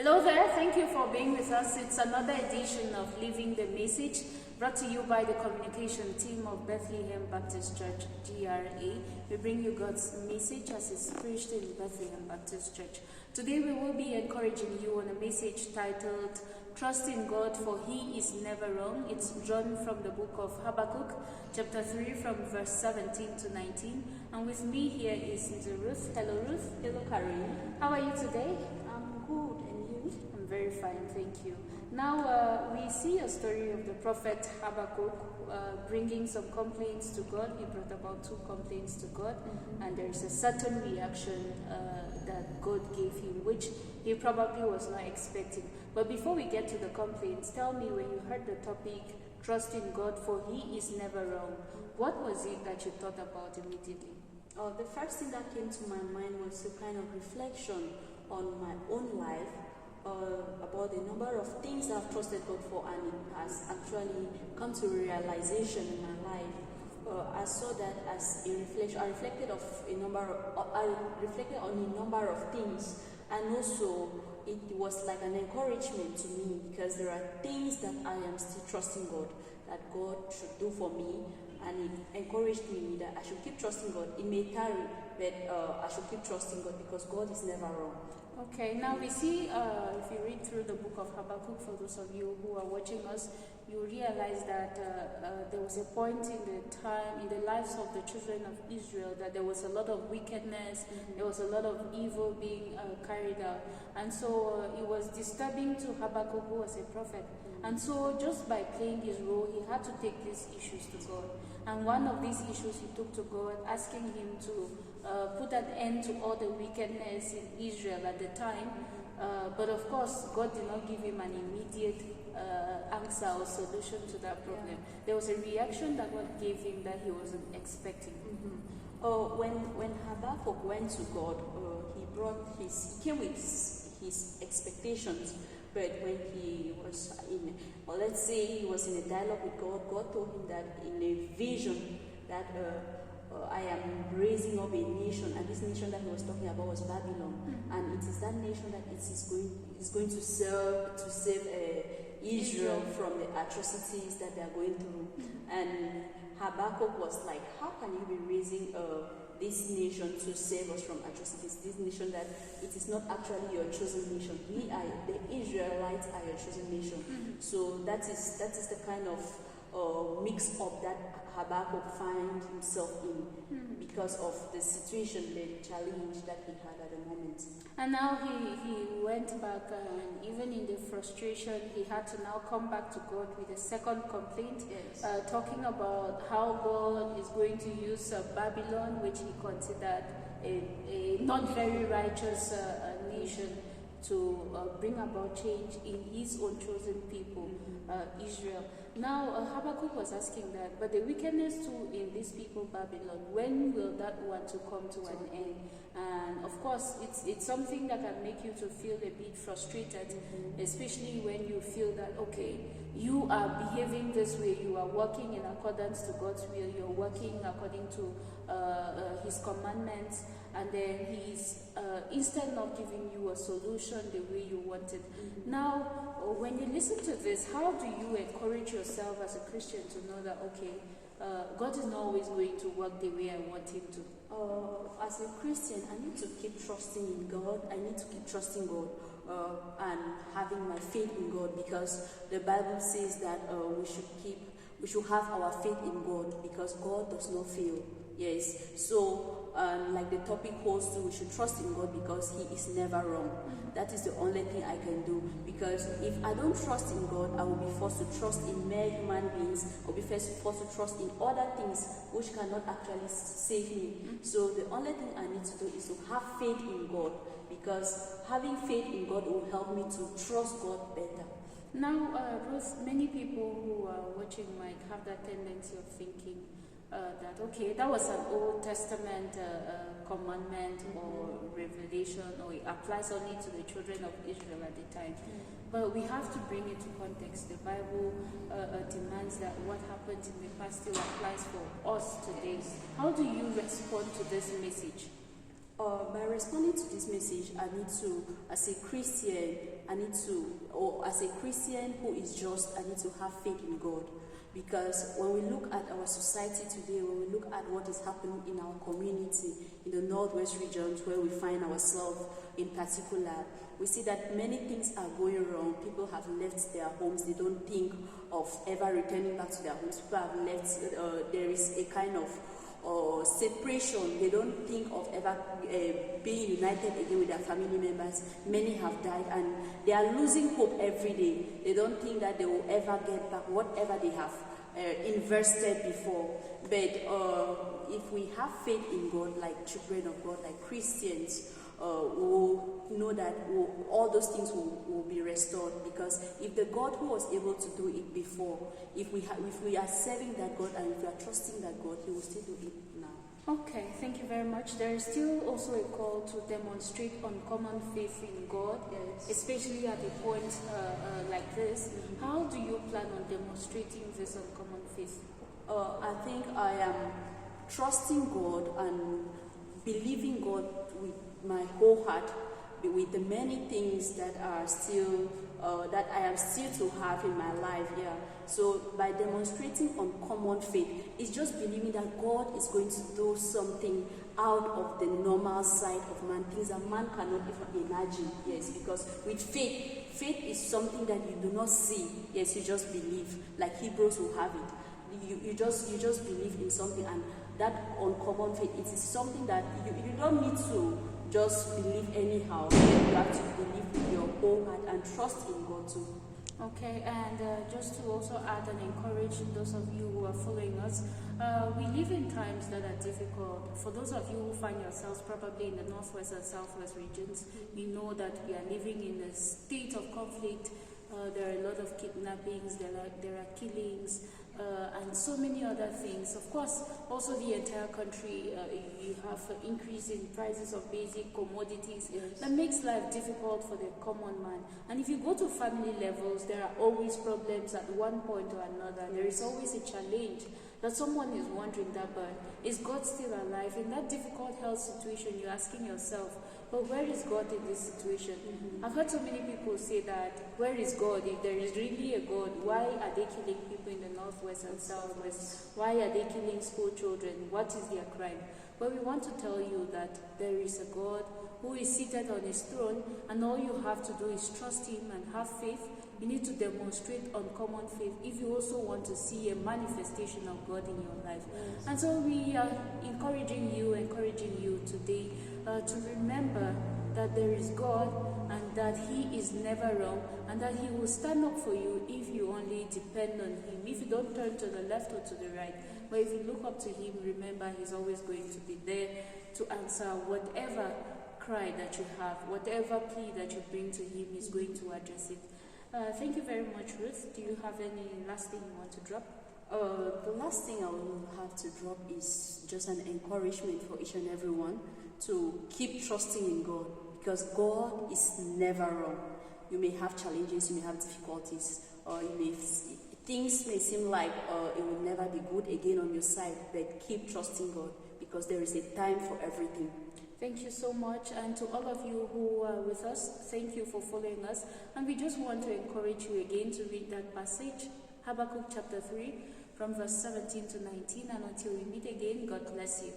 Hello there, thank you for being with us. It's another edition of Living the Message, brought to you by the communication team of Bethlehem Baptist Church, GRA. We bring you God's message as it's preached in Bethlehem Baptist Church. Today we will be encouraging you on a message titled, Trust in God, for He is never wrong. It's drawn from the book of Habakkuk, chapter 3, from verse 17 to 19. And with me here is Ruth. Hello Ruth. Hello Karen. How are you today? I'm good, and you? I'm very fine, thank you. Now we see a story of the prophet Habakkuk bringing some complaints to God. He brought about 2 complaints to God, and there is a certain reaction that God gave him, which he probably was not expecting. But before we get to the complaints, tell me, when you heard the topic, trust in God for He is never wrong, what was it that you thought about immediately? The first thing that came to my mind was a kind of reflection on my own life, about the number of things I've trusted God for, and it has actually come to realization in my life. I saw that as a reflection. I reflected on a number of things, and also it was like an encouragement to me, because there are things that I am still trusting God that God should do for me, and it encouraged me that I should keep trusting God. It may tarry, but I should keep trusting God because God is never wrong. Okay, now we see, if you read through the book of Habakkuk, for those of you who are watching us, you realize that there was a point in the lives of the children of Israel, that there was a lot of wickedness, there was a lot of evil being carried out. And so it was disturbing to Habakkuk, who was a prophet. And so just by playing his role, he had to take these issues to God. And one of these issues he took to God, asking him to put an end to all the wickedness in Israel at the time. But of course, God did not give him an immediate answer or solution to that problem. There was a reaction that God gave him that he wasn't expecting. When Habakkuk went to God, he came with his expectations. But when he was let's say he was in a dialogue with God, God told him that in a vision that I am raising up a nation, and this nation that he was talking about was Babylon, and it is that nation that is going to save Israel from the atrocities that they are going through. And Habakkuk was like, how can you be raising this nation to save us from atrocities? This nation that it is not actually your chosen nation. The Israelites are your chosen nation. So that is the kind of mix up that Habakkuk find himself in because of the situation, the challenge that he had at the moment. And now he went back, and even in the frustration, he had to now come back to God with a second complaint, talking about how God is going to use Babylon, which he considered a not very righteous nation, to bring about change in his own chosen people, Israel. Now, Habakkuk was asking that, but the wickedness too in these people, Babylon, when will that want to come to an end? And of course, it's something that can make you to feel a bit frustrated, especially when you feel that, okay, you are behaving this way, you are working in accordance to God's will, you're working according to His commandments, and then He's instead not giving you a solution the way you wanted. Now, when you listen to this, how do you encourage yourself as a Christian to know that, okay, God is not always going to work the way I want Him to? As a Christian, I need to keep trusting in God. I need to keep trusting God and having my faith in God, because the Bible says that we should have our faith in God, because God does not fail. Yes, so like the topic holds to, we should trust in God because He is never wrong. That is the only thing I can do, because if I don't trust in God, I will be forced to trust in mere human beings, or be forced to trust in other things which cannot actually save me. So the only thing I need to do is to have faith in God, because having faith in God will help me to trust God better. Now, Ruth, many people who are watching might have that tendency of thinking that, okay, that was an Old Testament commandment or revelation, or it applies only to the children of Israel at the time. But we have to bring it to context. The Bible demands that what happened in the past still applies for us today. How do you respond to this message? By responding to this message, I need to, as a Christian, I need to, or as a Christian who is just, I need to have faith in God. Because when we look at our society today, when we look at what is happening in our community, in the Northwest regions where we find ourselves in particular, we see that many things are going wrong. People have left their homes. They don't think of ever returning back to their homes. People have left, there is a kind of separation. They don't think of ever being united again with their family members. Many have died and they are losing hope every day. They don't think that they will ever get back whatever they have invested before. But if we have faith in God, like children of God, like Christians, we will know that all those things will be restored. Because if the God who was able to do it before, if we are serving that God and if we are trusting that God, He will still do it now. Okay, thank you very much. There is still also a call to demonstrate uncommon faith in God, Yes. especially at a point like this. Mm-hmm. How do you plan on demonstrating this uncommon faith? I think I am trusting God and believing God with my whole heart, with the many things that are still that I am still to have in my life. Yeah. So by demonstrating uncommon faith, it's just believing that God is going to do something out of the normal side of man, things that man cannot even imagine. Yes, because with faith is something that you do not see. Yes, you just believe. Like Hebrews will have it. You just believe in something, and that uncommon faith, it is something that you don't need to just believe anyhow. You have to believe with your whole heart and trust in God too. Okay, and just to also add and encourage those of you who are following us, we live in times that are difficult. For those of you who find yourselves probably in the Northwest and Southwest regions, you know that we are living in a state of conflict. There are a lot of kidnappings, there are killings, and so many other things. Of course, also the entire country, you have an increase in prices of basic commodities. Yes. That makes life difficult for the common man. And if you go to family levels, there are always problems at one point or another. There is always a challenge that someone is wondering that, but is God still alive? In that difficult health situation, you're asking yourself, but where is God in this situation? Mm-hmm. I've heard so many people say that, where is God? If there is really a God, why are they killing people in the Northwest and Southwest? Why are they killing school children? What is their crime? But we want to tell you that there is a God who is seated on His throne, and all you have to do is trust Him and have faith. You need to demonstrate uncommon faith if you also want to see a manifestation of God in your life. Yes. And so we are encouraging you today to remember that there is God and that He is never wrong and that He will stand up for you if you only depend on Him. If you don't turn to the left or to the right, but if you look up to Him, remember He's always going to be there to answer whatever cry that you have, whatever plea that you bring to Him, He's going to address it. Thank you very much, Ruth. Do you have any last thing you want to drop? The last thing I will have to drop is just an encouragement for each and every one to keep trusting in God, because God is never wrong. You may have challenges, you may have difficulties, or things may seem like it will never be good again on your side, but keep trusting God, because there is a time for everything. Thank you so much, and to all of you who are with us, thank you for following us. And we just want to encourage you again to read that passage, Habakkuk chapter 3, from verse 17 to 19. And until we meet again, God bless you.